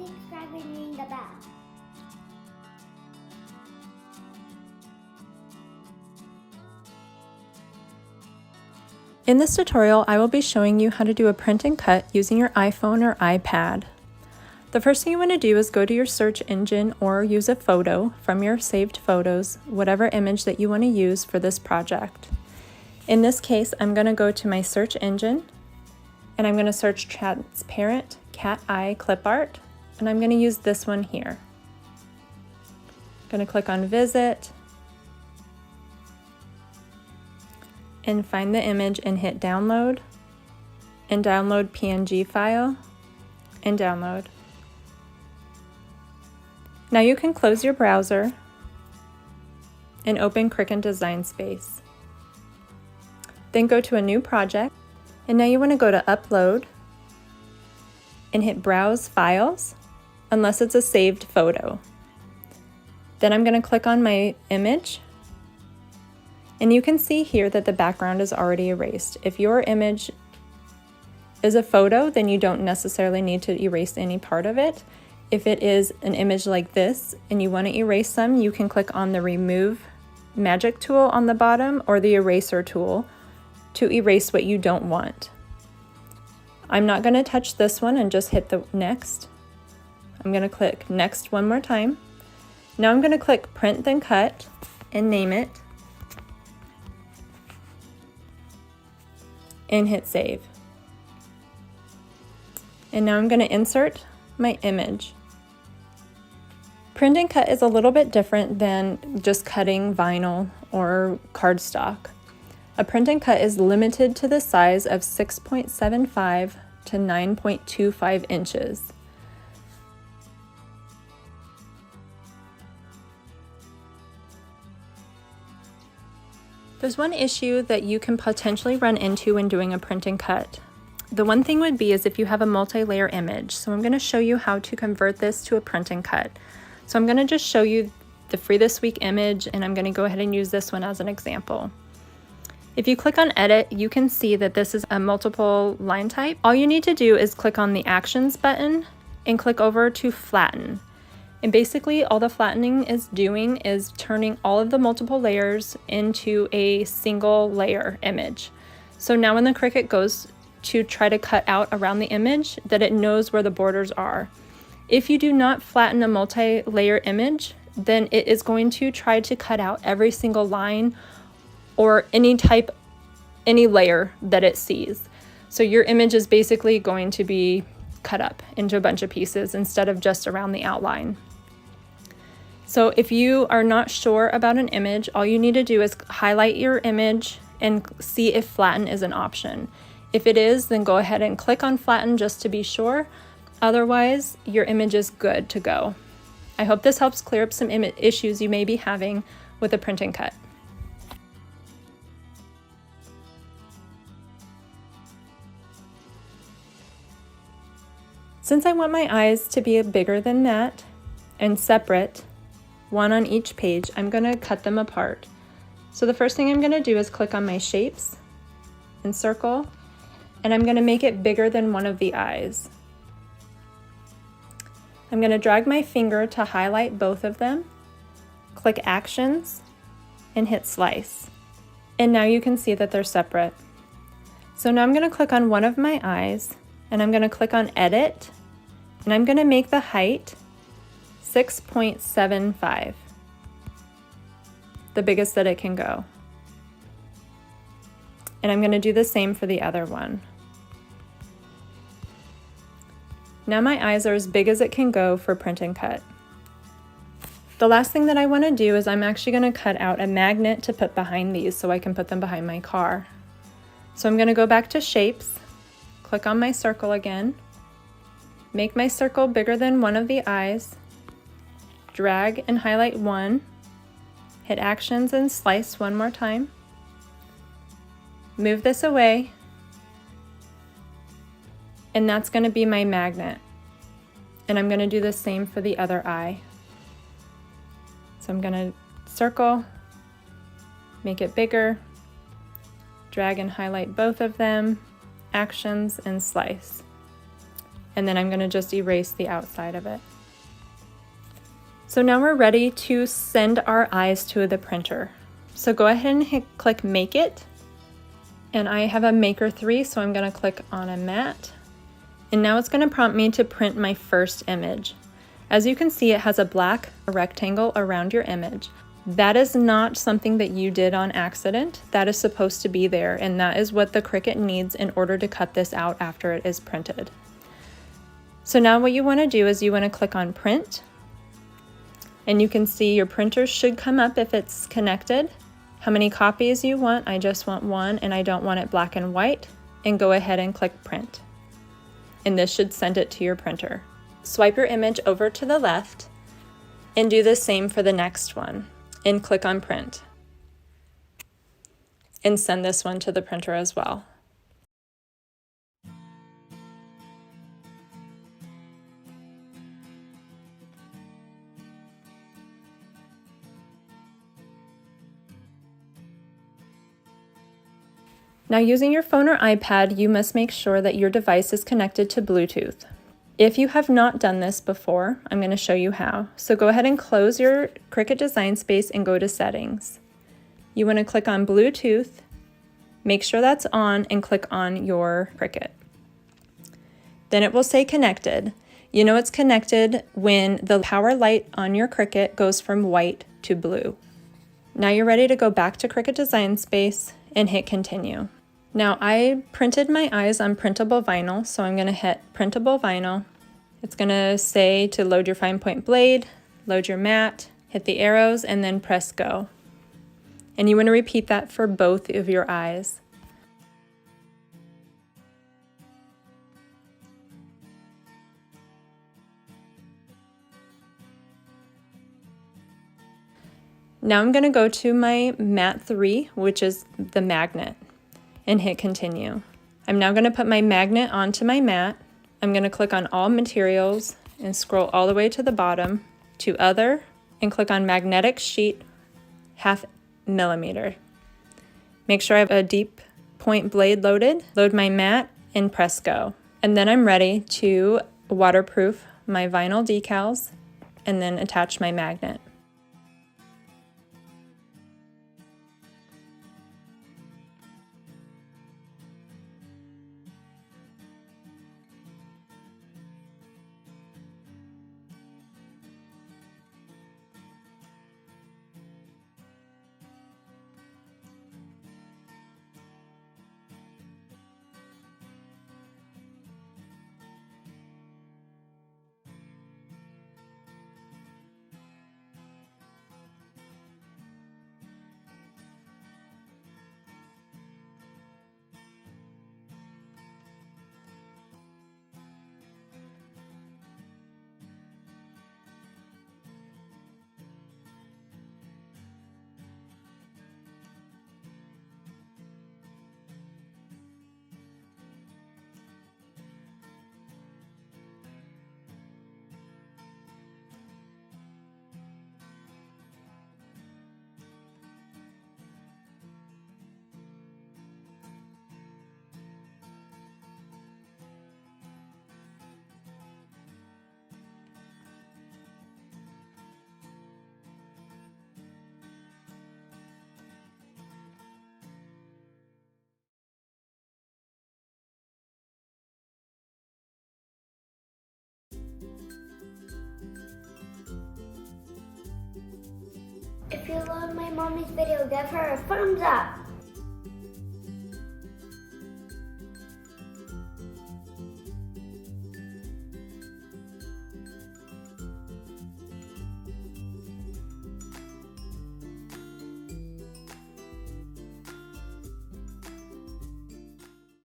subscribe, and ring the bell. In this tutorial, I will be showing you how to do a print and cut using your iPhone or iPad. The first thing you want to do is go to your search engine or use a photo from your saved photos, whatever image that you want to use for this project. In this case, I'm going to go to my search engine and I'm going to search transparent cat eye clip art, and I'm going to use this one here. I'm going to click on visit and find the image and hit download and download PNG file and download. Now you can close your browser and open Cricut Design Space. Then go to a new project, and now you want to go to upload and hit browse files unless it's a saved photo. Then I'm going to click on my image, and you can see here that the background is already erased. If your image is a photo, then you don't necessarily need to erase any part of it. If it is an image like this and you want to erase some, you can click on the remove magic tool on the bottom or the eraser tool to erase what you don't want. I'm not going to touch this one and just hit the next. I'm going to click next one more time. Now I'm going to click print then cut and name it and hit save. And now I'm going to insert my image. Print and cut is a little bit different than just cutting vinyl or cardstock. A print and cut is limited to the size of 6.75 to 9.25 inches. There's one issue that you can potentially run into when doing a print and cut. The one thing would be is if you have a multi-layer image. So I'm going to show you how to convert this to a print and cut. So I'm going to just show you the Free This Week image, and I'm going to go ahead and use this one as an example. If you click on edit, you can see that this is a multiple line type. All you need to do is click on the actions button and click over to flatten. And basically all the flattening is doing is turning all of the multiple layers into a single layer image. So now when the Cricut goes to try to cut out around the image, that it knows where the borders are. If you do not flatten a multi-layer image, then it is going to try to cut out every single line or any layer that it sees. So your image is basically going to be cut up into a bunch of pieces instead of just around the outline. So if you are not sure about an image, all you need to do is highlight your image and see if flatten is an option. If it is, then go ahead and click on flatten just to be sure. Otherwise, your image is good to go. I hope this helps clear up some issues you may be having with a print and cut. Since I want my eyes to be bigger than that and separate, one on each page, I'm going to cut them apart. So the first thing I'm going to do is click on my shapes and circle, and I'm going to make it bigger than one of the eyes. I'm going to drag my finger to highlight both of them, click actions, and hit slice. And now you can see that they're separate. So now I'm going to click on one of my eyes, and I'm going to click on edit, and I'm going to make the height 6.75, the biggest that it can go. And I'm going to do the same for the other one. Now my eyes are as big as it can go for print and cut. The last thing that I want to do is I'm actually going to cut out a magnet to put behind these so I can put them behind my car. So I'm going to go back to shapes, click on my circle again, make my circle bigger than one of the eyes, drag and highlight one, hit actions and slice one more time, move this away, and that's going to be my magnet. And I'm going to do the same for the other eye. So I'm going to circle, make it bigger, drag and highlight both of them, actions, and slice. and then I'm going to just erase the outside of it. So now we're ready to send our eyes to the printer. So go ahead and click Make It. And I have a Maker 3, so I'm going to click on a mat. And now it's going to prompt me to print my first image. As you can see, it has a black rectangle around your image. That is not something that you did on accident. That is supposed to be there, and that is what the Cricut needs in order to cut this out after it is printed. So now what you want to do is you want to click on Print, and you can see your printer should come up if it's connected. How many copies you want. I just want one, and I don't want it black and white, and go ahead and click Print. And this should send it to your printer. Swipe your image over to the left and do the same for the next one, and click on Print. And send this one to the printer as well. Now, using your phone or iPad, you must make sure that your device is connected to Bluetooth. If you have not done this before, I'm going to show you how. So go ahead and close your Cricut Design Space and go to Settings. You want to click on Bluetooth, make sure that's on, and click on your Cricut. Then it will say connected. You know it's connected when the power light on your Cricut goes from white to blue. Now you're ready to go back to Cricut Design Space and hit Continue. Now I printed my eyes on printable vinyl, so I'm going to hit printable vinyl. It's going to say to load your fine point blade, load your mat, hit the arrows, and then press go. And you want to repeat that for both of your eyes. Now I'm going to go to my mat 3, which is the magnet, and hit Continue. I'm now going to put my magnet onto my mat. I'm going to click on All Materials and scroll all the way to the bottom to Other and click on Magnetic Sheet 0.5 millimeter. Make sure I have a deep point blade loaded, load my mat, and press go. And then I'm ready to waterproof my vinyl decals and then attach my magnet. If you love my mommy's video, give her a thumbs up.